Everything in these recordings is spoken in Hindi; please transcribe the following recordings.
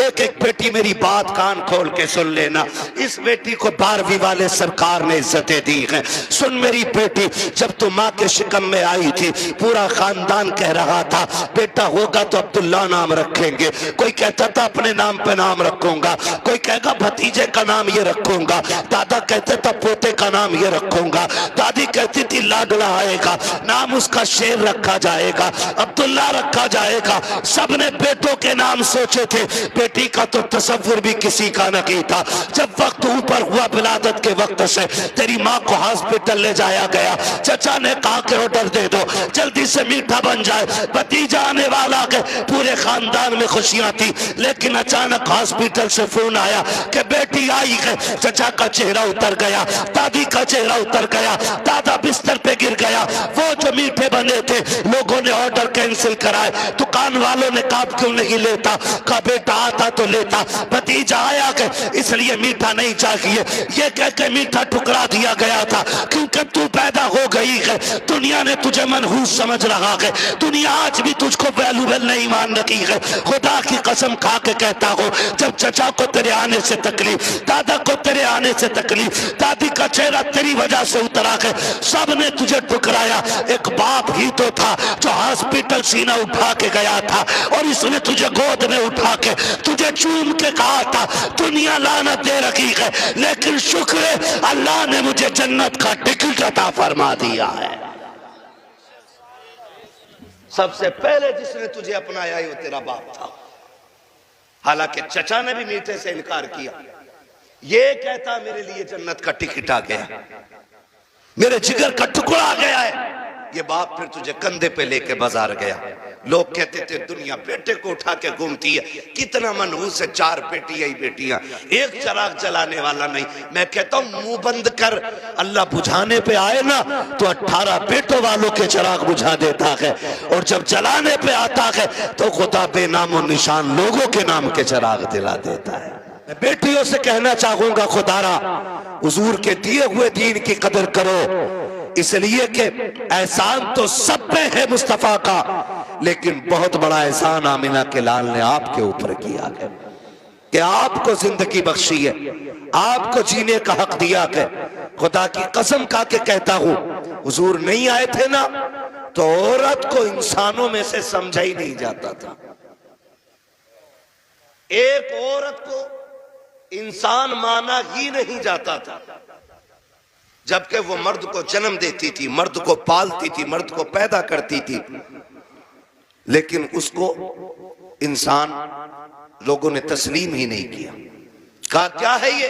एक एक बेटी मेरी बात कान खोल के सुन लेना। इस बेटी को 12वीं वाले सरकार ने इज्जतें दी हैं। सुन मेरी बेटी, जब तू माँ के शिकम में आई थी पूरा खानदान कह रहा था बेटा होगा तो अब्दुल्ला नाम रखेंगे, कोई कहता था अपने नाम पे नाम रखूंगा, कोई कहेगा भतीजे का नाम ये रखूंगा, दादा कहते था पोते का नाम ये रखूंगा, दादी कहती थी लाडला आएगा नाम उसका शेर रखा जाएगा, अब्दुल्ला रखा जाएगा। सबने बेटों के नाम सोचे थे, बेटी का तो तसव्वुर भी किसी का नहीं था। जब वक्त ऊपर हुआ विलादत के वक्त से तेरी माँ को हॉस्पिटल ले जाया गया, चचा ने कहा कि ऑर्डर दे दो जल्दी से मीठा बन जाए, भतीजा आने वाला के पूरे खानदान में खुशियां थी। लेकिन अचानक हॉस्पिटल से फोन आया कि बेटी आई है। चचा का चेहरा उतर गया, दादी का चेहरा उतर गया, दादा बिस्तर पे गिर गया। वो जो मीठे बने थे लोगों ने ऑर्डर कैंसिल कराए, दुकान वालों ने कहा क्यों नहीं लेता, कहा बेटा आता तो लेता, भतीजा आया के इसलिए मीठा नहीं चाहिए, ये कह के मीठा ठुकरा दिया गया था क्योंकि तू पैदा हो गई है। दुनिया ने तुझे मनहूस समझ रहा है, दुनिया आज भी तुझको वैल्यूबल नहीं मान रही है। खुदा की कसम खा के कहता हूँ, जब चचा को तेरे आने से तकलीफ, दादा को तेरे आने से तकलीफ, दादी का चेहरा तेरी वजह से उतरा है, सब ने तुझे ठुकराया। एक बाप ही तो था जो हॉस्पिटल सीना उठा के गया था और इसने तुझे गोद में उठा के तुझे चूम के कहा था दुनिया लानत दे रखी है, लेकिन शुक्र है अल्लाह ने मुझे जन्नत का टिकट अता फरमा दिया है। सबसे पहले जिसने तुझे अपनाया वो तेरा बाप था। हालांकि चचा ने भी मीठे से इनकार किया, ये कहता मेरे लिए जन्नत का टिकट आ गया, मेरे जिगर का टुकड़ा आ गया है। ये बाप फिर तुझे कंधे पे लेके बाजार गया। लोग कहते थे दुनिया बेटे को उठा के घूमती है, कितना मनहूस है, 4 बेटियां ही बेटियां, एक चराग जलाने वाला नहीं। मैं कहता हूं मुंह बंद कर, अल्लाह बुझाने पे आए ना तो 18 बेटों वालों के चराग बुझा देता है, और जब जलाने पे आता है तो खुदा बेनामो निशान लोगों के नाम के चराग दिला देता है। मैं बेटियों से कहना चाहूंगा खुदारा हुजूर के दिए हुए दीन की कदर करो, इसलिए कि एहसान तो सब पे है मुस्तफा का, लेकिन बहुत बड़ा एहसान आमिना के लाल ने आपके ऊपर किया है कि आपको जिंदगी बख्शी है, आपको जीने का हक दिया है। खुदा की कसम खा के कहता हूं, हुजूर नहीं आए थे ना तो औरत को इंसानों में से समझा ही नहीं जाता था। एक औरत को इंसान माना ही नहीं जाता था, जबकि वो मर्द को जन्म देती थी, मर्द को पालती थी, मर्द को पैदा करती थी, लेकिन उसको इंसान लोगों ने तस्लीम ही नहीं किया। कहा क्या है ये?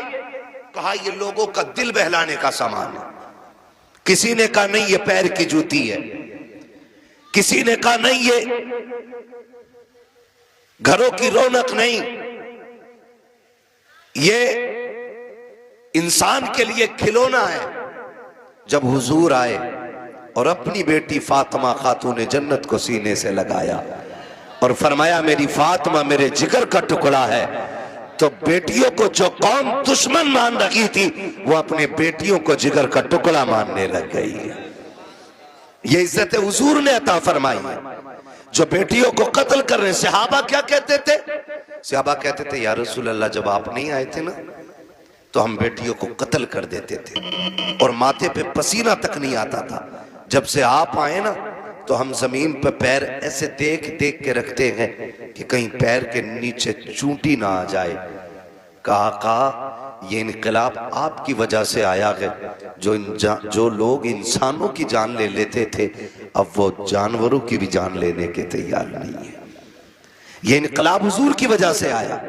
कहा ये लोगों का दिल बहलाने का सामान है। किसी ने कहा नहीं ये पैर की जूती है, किसी ने कहा नहीं ये घरों की रौनक नहीं, ये इंसान के लिए खिलौना है। जब हुजूर आए और अपनी बेटी फातिमा खातून जन्नत को सीने से लगाया और फरमाया मेरी फातिमा मेरे जिगर का टुकड़ा है, तो बेटियों को जो कौम दुश्मन मान रही थी वो अपने बेटियों को जिगर का टुकड़ा मानने लग गई है। ये इज्जत हुजूर ने अता फरमाई है। जो बेटियों को कत्ल कर रहे, सहाबा क्या कहते थे? सहाबा कहते थे या रसूल अल्लाह जब आप नहीं आए थे ना तो हम बेटियों को कत्ल कर देते थे और माथे पे पसीना तक नहीं आता था। जब से आप आए ना तो हम जमीन पे पैर ऐसे देख देख के रखते हैं कि कहीं पैर के नीचे चूंटी ना आ जाए। कहा ये इनकलाब आपकी वजह से आया है। जो लोग इंसानों की जान ले लेते थे अब वो जानवरों की भी जान लेने के तैयार नहीं है। ये इनकलाब हुजूर की वजह से आया।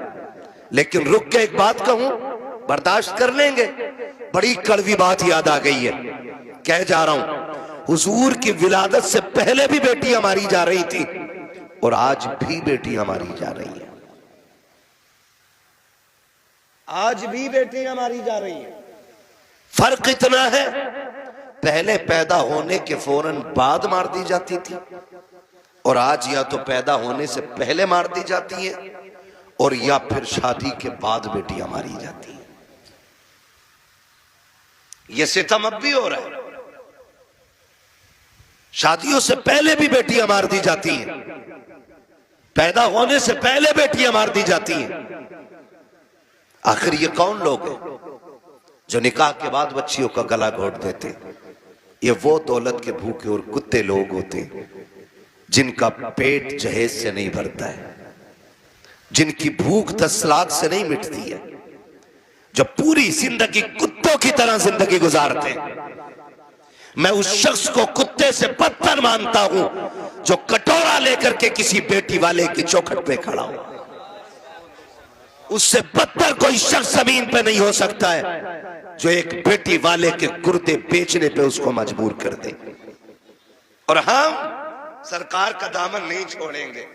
लेकिन रुक के एक बात कहूं, बर्दाश्त कर लेंगे, बड़ी कड़वी बात याद आ गई है, कह जा रहा हूं। हुजूर की विलादत से पहले भी बेटी हमारी जा रही थी और आज भी बेटी हमारी जा रही है, आज भी बेटी हमारी जा रही है। फर्क इतना है, पहले पैदा होने के फौरन बाद मार दी जाती थी और आज या तो पैदा होने से पहले मार दी जाती है और या फिर शादी के बाद बेटियां मारी जाती है। यह सितम अब भी हो रहा है। शादियों से पहले भी बेटियां मार दी जाती हैं, पैदा होने से पहले बेटियां मार दी जाती हैं। आखिर ये कौन लोग हैं जो निकाह के बाद बच्चियों का गला घोट देते? ये वो दौलत के भूखे और कुत्ते लोग होते हैं जिनका पेट जहेज से नहीं भरता है, जिनकी भूख 10 लाख से नहीं मिटती है, जो पूरी जिंदगी कुत्तों की तरह जिंदगी गुजारते हैं। मैं उस शख्स को कुत्ते से बदतर मानता हूं जो कटोरा लेकर के किसी बेटी वाले की चौखट पे खड़ा हो। उससे बदतर कोई शख्स जमीन पे नहीं हो सकता है जो एक बेटी वाले के गुर्दे बेचने पे उसको मजबूर कर दे। और हम सरकार का दामन नहीं छोड़ेंगे।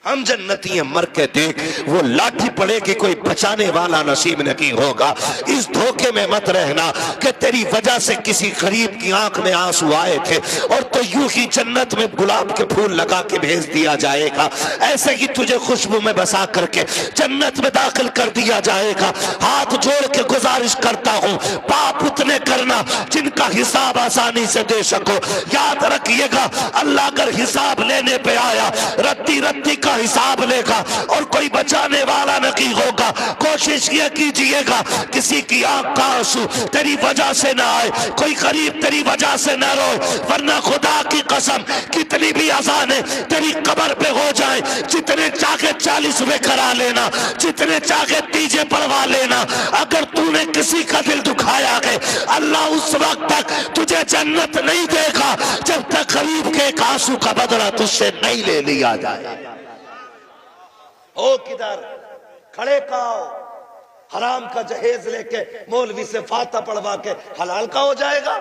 हम जन्नती हैं, मर के देख, वो लाठी पड़ेगी कोई बचाने वाला नसीब नहीं होगा। इस धोखे में मत रहना कि तेरी वजह से किसी गरीब की आंख में आंसू आए थे और तो यूं ही जन्नत में गुलाब के फूल लगा के भेज दिया जाएगा, ऐसे ही तुझे खुशबू में बसा करके जन्नत में दाखिल कर दिया जाएगा। हाथ जोड़ के गुजारिश करता हूं, पाप उतने करना जिनका हिसाब आसानी से दे सको। याद रखिएगा, अल्लाह अगर हिसाब लेने पे आया, रत्ती रत्ती का हिसाब लेगा और कोई बचाने वाला नहीं होगा। कोशिश ये कीजिएगा किसी की आंख का आंसू तेरी वजह से ना आए, कोई गरीब तेरी वजह से ना रोए, वरना खुदा की कसम कितनी भी अजाने तेरी कब्र पे हो जाए, जितने चाहे 40वें करा लेना, जितने चाहे तीजे पढ़वा लेना, अगर तूने किसी का दिल दुखाया है, अल्लाह उस वक्त तक तुझे जन्नत नहीं देगा जब तक गरीब के एक आंसू का बदला तुझसे नहीं ले लिया जाए। ओ किधर खड़े खाओ, हराम का जहेज लेके मौलवी से फाता पढ़वा के हलाल का हो जाएगा।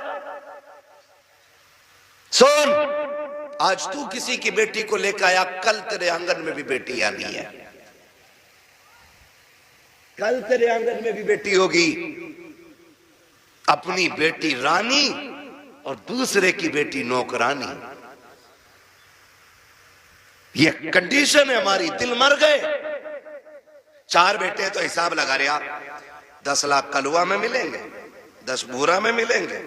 सुन, आज तू किसी की बेटी को लेकर आया, कल तेरे आंगन में भी बेटी आनी है, कल तेरे आंगन में भी बेटी होगी। अपनी बेटी रानी और दूसरे की बेटी नौकरानी, ये कंडीशन है हमारी। दिल मर गए। 4 बेटे तो हिसाब लगा रहे आप, 10 लाख कलुआ में मिलेंगे, 10 बूरा में मिलेंगे,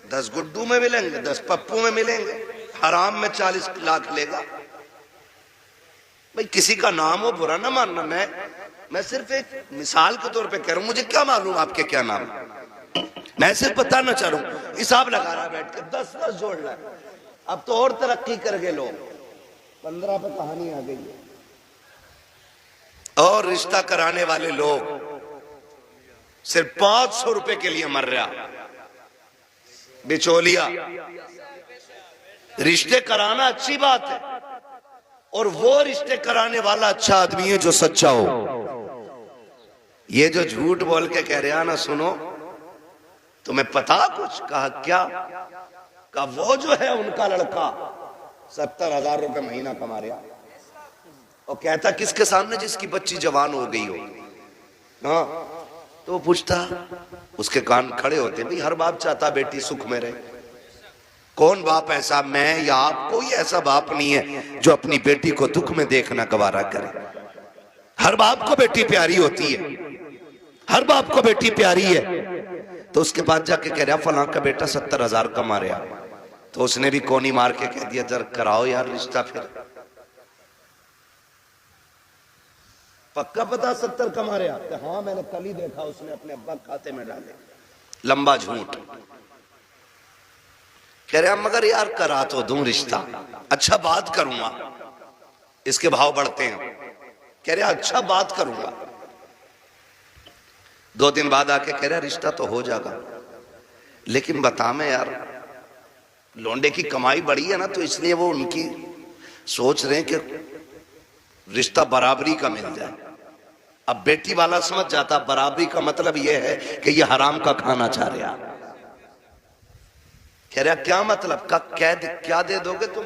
10 गुड्डू में मिलेंगे, 10 पप्पू में मिलेंगे, हराम में 40 लाख लेगा। भाई किसी का नाम हो बुरा ना मानना, मैं सिर्फ एक मिसाल के तौर पे कह रहा हूं। मुझे क्या मालूम आपके क्या नाम, मैं सिर्फ बताना चाह रहा हूं। हिसाब लगा रहा बैठ के 10-10 जोड़ रहा। अब तो और तरक्की कर गए लोग, 15 पे कहानी आ गई है। और रिश्ता कराने वाले लोग सिर्फ 500 रुपए के लिए मर रहा। बिचौलिया, रिश्ते कराना अच्छी बात है, और वो रिश्ते कराने वाला अच्छा आदमी है जो सच्चा हो। ये जो झूठ बोल के कह रहा ना, सुनो तुम्हें पता कुछ? कहा क्या? कहा वो जो है उनका लड़का 70,000 रुपए महीना कमा रहा, और कहता किसके सामने? जिसकी बच्ची जवान हो गई हो। हाँ, तो वो पूछता, उसके कान खड़े होते, भाई हर बाप चाहता बेटी सुख में रहे। कौन बाप ऐसा, मैं या आप? कोई ऐसा बाप नहीं है जो अपनी बेटी को दुख में देखना गवारा करे। हर बाप को बेटी प्यारी होती है, हर बाप को बेटी प्यारी है। तो उसके बाद जाके कह रहा फलां का बेटा 70,000 कमा रहा, तो उसने भी कोनी मार के कह दिया जरा कराओ यार रिश्ता। फिर पक्का पता 70 कमा रहा? हाँ मैंने कल ही देखा, उसने अपने अब्बा खाते में डाले। लंबा झूठ। कह रहा मगर यार करा तो दूं रिश्ता। अच्छा बात करूंगा, इसके भाव बढ़ते हैं। कह रहा अच्छा बात करूंगा। 2 दिन बाद आके कह रहा रिश्ता तो हो जाएगा, लेकिन बता मैं यार लौंडे की कमाई बढ़ी है ना, तो इसलिए वो उनकी सोच रहे हैं कि रिश्ता बराबरी का मिल जाए। अब बेटी वाला समझ जाता बराबरी का मतलब यह है कि ये हराम का खाना चाह रहा। कह रहा क्या मतलब? का क्या दे दोगे तुम?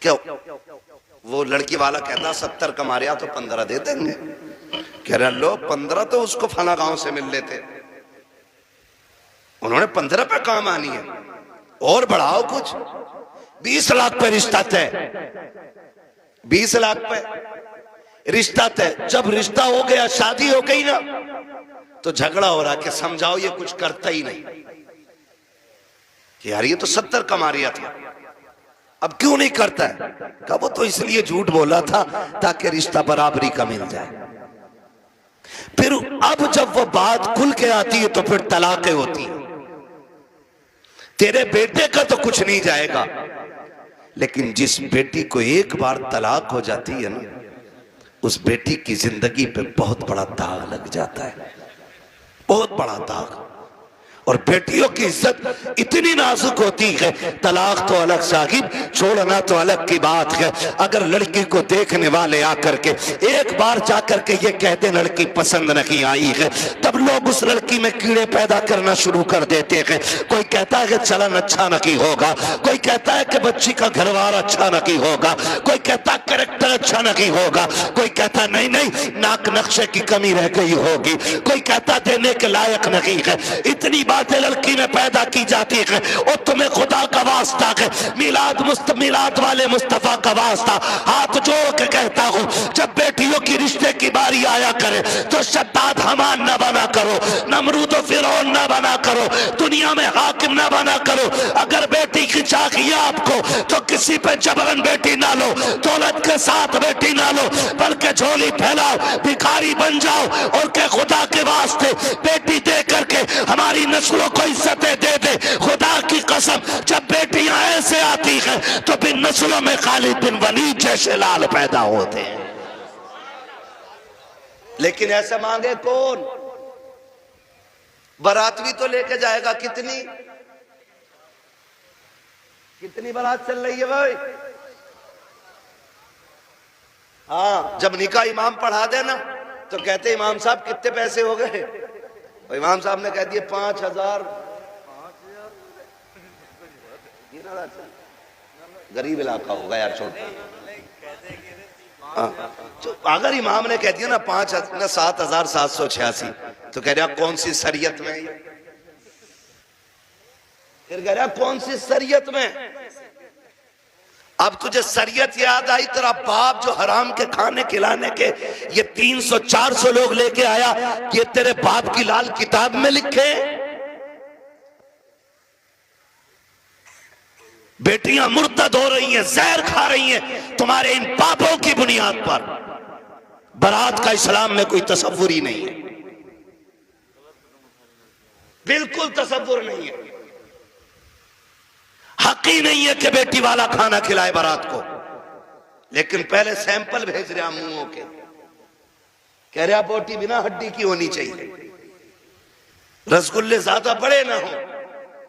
क्यों? वो लड़की वाला कहता 70 कमा रहा तो 15 दे देंगे। कह रहा लो 15 तो उसको फला गांव से मिल लेते, उन्होंने 15 पे काम आनी है, और बढ़ाओ कुछ। 20 लाख पे रिश्ता तय, 20 लाख पे रिश्ता तय। जब रिश्ता हो गया, शादी हो गई ना, तो झगड़ा हो रहा कि समझाओ ये कुछ करता ही नहीं कि यार ये तो 70 कमा रहा था। अब क्यों नहीं करता है? कहा वो तो इसलिए झूठ बोला था ताकि रिश्ता बराबरी का मिल जाए। फिर अब जब वो बात खुल के आती है तो फिर तलाकें होती है। तेरे बेटे का तो कुछ नहीं जाएगा, लेकिन जिस बेटी को एक बार तलाक हो जाती है ना, उस बेटी की जिंदगी पे बहुत बड़ा दाग लग जाता है, बहुत बड़ा दाग। और बेटियों की इज्जत इतनी नाजुक होती है, तलाक तो अलग साहिब, छोड़ना तो अलग की बात है। अगर लड़की को देखने वाले आकर के एक बार जाकर के ये कहते लड़की पसंद नहीं आई है, तब लोग उस लड़की में कीड़े पैदा करना शुरू कर देते हैं। कोई कहता है कि चलन अच्छा नहीं होगा, कोई कहता है कि बच्ची का घरवार अच्छा नहीं होगा, कोई कहता है कैरेक्टर अच्छा नहीं होगा, कोई कहता नहीं नहीं नाक नक्शे की कमी रह गई होगी, कोई कहता देने के लायक नहीं है। इतनी बातें लड़की में पैदा की जाती है। और तुम्हें खुदा का वास्ता है, मिलाद वाले मुस्तफा का वास्ता हाथ जोड़ के कहता हूं, जब बेटियों की रिश्ते की बारी आया करे तो शद्दाद हमान न बना करो, नमरूद फिरौन न बना करो, दुनिया में हाकिम न बना करो। अगर बेटी की चाहिए आपको तो किसी पे जबरन बेटी ना लो, दौलत के साथ बेटी ना लो, बल्कि झोली फैलाओ, भिखारी बन जाओ और के खुदा के वास्ते बेटी दे करके हमारी नस्लों को इज्जतें दे दे। खुदा की कसम, जब बेटियां ऐसे आती हैं तो फिर नस्लों में खालिद बिन वलीद जैसे लाल पैदा होते हैं। लेकिन ऐसा मांगे कौन? बारात भी तो लेके जाएगा। कितनी बारात चल रही है भाई? हाँ, जब निकाह इमाम पढ़ा देना तो कहते इमाम साहब कितने पैसे हो गए? इमाम साहब ने कह दिए 5,000। गरीब इलाका होगा यार, छोड़। तो अगर इमाम ने कह दिया ना 7,786, तो कह रहा कौन सी शरीयत में? फिर कह रहा कौन सी शरीयत में? अब तुझे शरीयत याद आई, तेरा बाप जो हराम के खाने खिलाने के ये 300-400 लोग लेके आया, ये तेरे बाप की लाल किताब में लिखे? बेटियां मुर्तद हो रही हैं, जहर खा रही हैं तुम्हारे इन पापों की बुनियाद पर। बारात का इस्लाम में कोई तसव्वुर ही नहीं है, बिल्कुल तसव्वुर नहीं है। हक ही नहीं है कि बेटी वाला खाना खिलाए बारात को। लेकिन पहले सैंपल भेज रहा मुंहों के, कह रहा बोटी बिना हड्डी की होनी चाहिए, रसगुल्ले ज्यादा बड़े ना हो।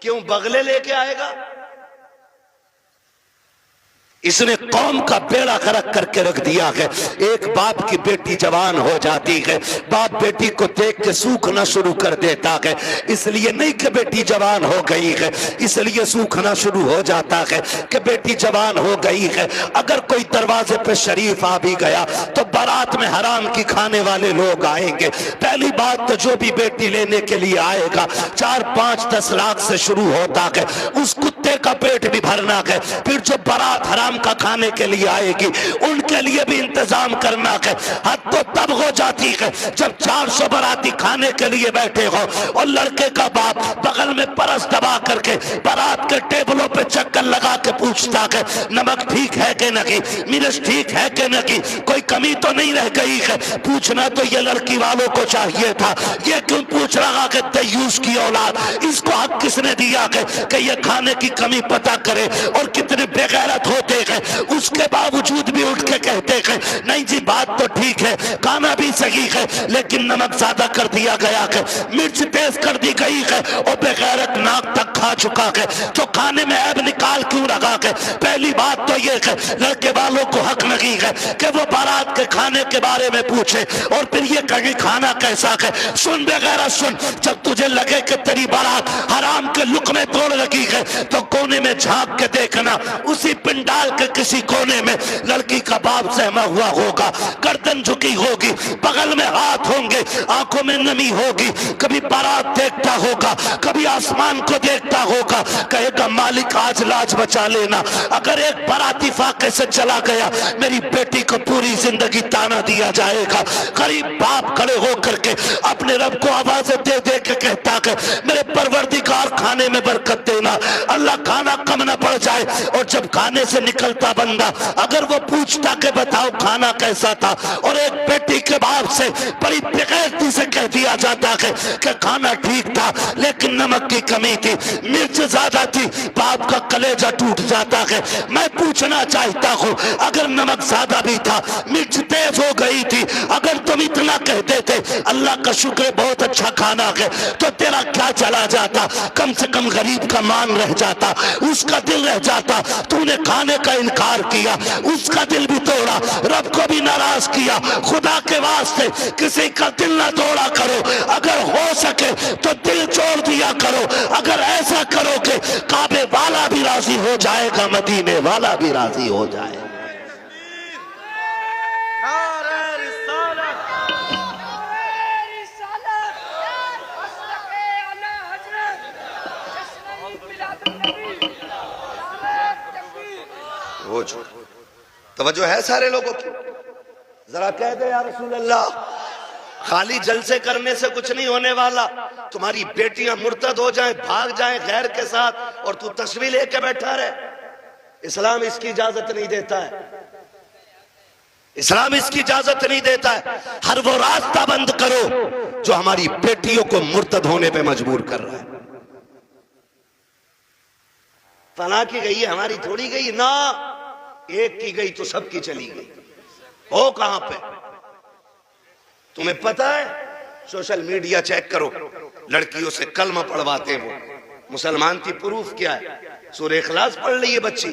क्यों? बगले लेके आएगा। इसने कौम का बेड़ा गर्क करके रख दिया है। एक बाप की बेटी जवान हो जाती है, बाप बेटी को देख के सूखना शुरू कर देता है। इसलिए नहीं कि बेटी जवान हो गई है, इसलिए सूखना शुरू हो जाता है कि बेटी जवान हो गई है। अगर कोई दरवाजे पे शरीफ आ भी गया तो बारात में हराम की खाने वाले लोग आएंगे। पहली बात तो जो भी बेटी लेने के लिए आएगा 4-5-10 लाख से शुरू होता है, उस कुत्ते का पेट भी भरना है। फिर जो बारात हराम का खाने के लिए आएगी उनके लिए भी इंतजाम करना है। हद तो तब हो जाती है जब 400 बाराती खाने के लिए बैठे हो और लड़के का बाप बगल में परस दबा करके बारात के टेबलों पे चक्कर लगा के पूछता है नमक ठीक है कि नहीं, मिर्च ठीक है कि नहीं, कोई कमी तो नहीं रह गई है। पूछना तो ये लड़की वालों को चाहिए था, ये क्यों पूछ रहा है दयूस की औलाद? इसको हक किसने दिया है कि ये खाने की कमी पता करे? और कितने बेगैरत होते हैं, उसके बावजूद भी उठ के कहते हैं नहीं जी बात तो ठीक है, खाना भी सही है, लेकिन नमक ज्यादा कर दिया गया है, मिर्च तेज कर दी गई है और बेगैरत नाक तक खा चुका है, तो खाने में ऐब निकाल क्यों रखा है? पहली बात तो ये है लड़के वालों को हक नहीं है कि वो बारात के खाने के बारे में पूछे और फिर ये कहे खाना कैसा है। सुन बेगैरत सुन, जब तुझे लगे कि तेरी बारात हराम के लुक में तोड़ रखी है तो कोने में झांक के देखना, उसी पिंडाल हाल के किसी कोने में लड़की का बाप सहमा हुआ होगा, गर्दन झुकी होगी, बगल में हाथ होंगे, आंखों में नमी होगी, कभी बारात देखता होगा, कभी आसमान को देखता होगा, कहेगा मालिक आज लाज बचा लेना। अगर एक बाराती फाके से चला गया, मेरी बेटी को पूरी जिंदगी ताना दिया जाएगा। गरीब बाप खड़े होकर के अपने रब को आवाजें दे दे के कहता कि मेरे परवरदिगार खाने में बरकत देना, अल्लाह खाना कम न पड़ जाए। और जब खाने से निकलता बंदा अगर वो पूछता कि बताओ खाना कैसा था, और एक बेटी के बाप से बड़ी बेगैरती से कह दिया जाता है कि खाना ठीक था लेकिन नमक की कमी थी, मिर्च ज्यादा थी, बाप का कलेजा टूट जाता है। मैं पूछना चाहता हूँ, अगर नमक ज्यादा भी था, मिर्च तेज हो गई थी, अगर तुम इतना कहते थे अल्लाह का शुक्र है बहुत अच्छा खाना है, तो तेरा क्या चला जाता? कम से कम गरीब का मान रह जाता, उसका दिल रह जाता। तूने खाने का इनकार किया, उसका दिल भी तोड़ा, रब को भी नाराज किया। खुदा के वास्ते किसी का दिल ना तोड़ा करो, अगर हो सके तो दिल छोड़ दिया करो। अगर ऐसा करोगे काबे वाला भी राजी हो जाएगा, मदीने वाला भी राजी हो जाएगा। तवज्जो है सारे लोगों की? जरा कह दे या रसूल अल्लाह, खाली जलसे करने से कुछ नहीं होने वाला। तुम्हारी बेटियां मुर्तद हो जाएं, भाग जाएं गैर के साथ, और तू तस्वीर लेके बैठा रहे। इस्लाम इसकी इजाजत नहीं देता है, इस्लाम इसकी इजाजत नहीं देता है। हर वो रास्ता बंद करो जो हमारी बेटियों को मुर्तद होने पे मजबूर कर रहा है। फला की गई है, हमारी थोड़ी गई ना, एक की गई तो सबकी चली गई। हो कहां पे? तुम्हें पता है, सोशल मीडिया चेक करो, लड़कियों से कलमा पढ़वाते वो मुसलमान की प्रूफ क्या है? सूरह इखलास पढ़ ली है बच्ची,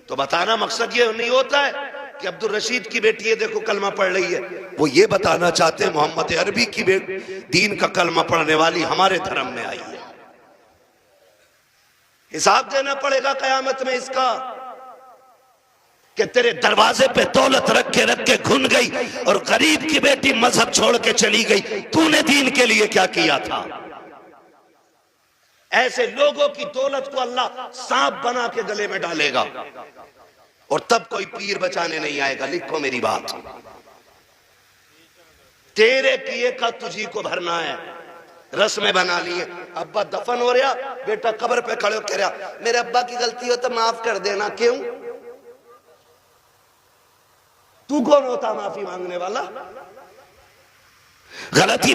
तो बताना मकसद ये नहीं होता है कि अब्दुल रशीद की बेटी है देखो कलमा पढ़ रही है। वो ये बताना चाहते हैं मोहम्मद अरबी की दीन का कलमा पढ़ने वाली हमारे धर्म में आई है। हिसाब देना पड़ेगा कयामत में इसका कि तेरे दरवाजे पे दौलत रख के घुन गई और गरीब की बेटी मजहब छोड़ के चली गई, तूने दीन के लिए क्या किया था? ऐसे लोगों की दौलत को अल्लाह सांप बना के गले में डालेगा और तब कोई पीर बचाने नहीं आएगा। लिखो मेरी बात, तेरे किए का तुझी को भरना है। रस्में बना लिए, अब्बा दफन हो रहा, बेटा कब्र पे खड़े हो कह रहा मेरे अब्बा की गलती हो तो माफ कर देना। क्यों? तू कौन होता माफी मांगने वाला? गलती